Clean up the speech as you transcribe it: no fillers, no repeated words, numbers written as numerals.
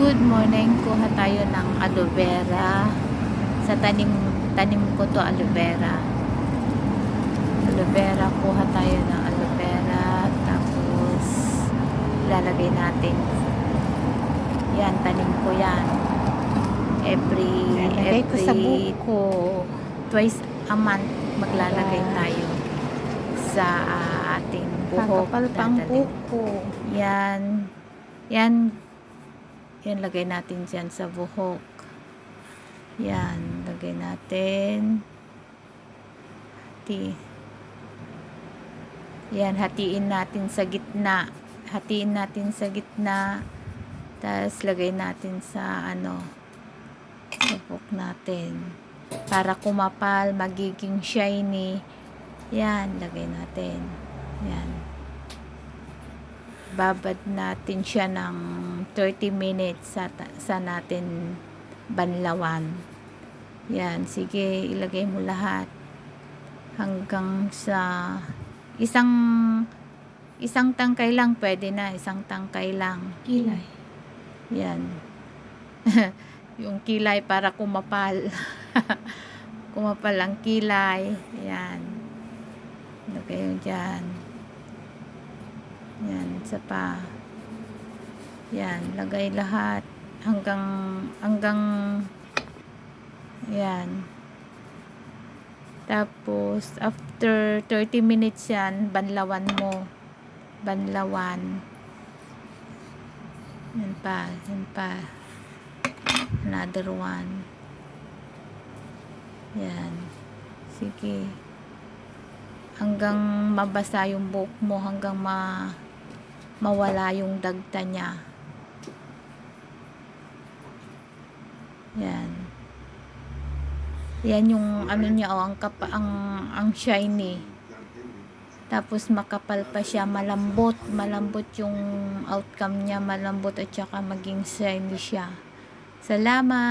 Good morning. Kuha tayo ng aloe vera. Sa tanim ko to aloe vera. Aloe vera, kuha tayo ng aloe vera. Tapos, lalagay natin. Yan, tanim ko yan. Lalagay ko sa buko. Twice a month, maglalagay tayo sa ating buhok. Kakapal pang buko. Yan. Yan, lagay natin dyan sa buhok. Yan, lagay natin. Yan, hatiin natin sa gitna. Hatiin natin sa gitna. Tapos, lagay natin sa sa buhok natin. Para kumapal, magiging shiny. Yan, lagay natin. Yan. Babad natin siya ng 30 minutes sa natin banlawan. Yan, sige, ilagay mo lahat hanggang sa isang tangkay lang, pwede na, isang tangkay lang. Kilay. Yan. Yung kilay para kumapal. Kumapal ang kilay. Yan. Lagay yun dyan. Yan, isa pa. Yan, lagay lahat hanggang yan. Tapos after 30 minutes yan, banlawan mo. Banlawan. Yan pa. Another one. Yan. Sige. Hanggang mabasa yung buhok mo, hanggang mawala yung dagta niya. Yan. Yan yung niya, ang shiny. Tapos makapal pa siya, malambot yung outcome niya, malambot at saka maging shiny siya. Salamat.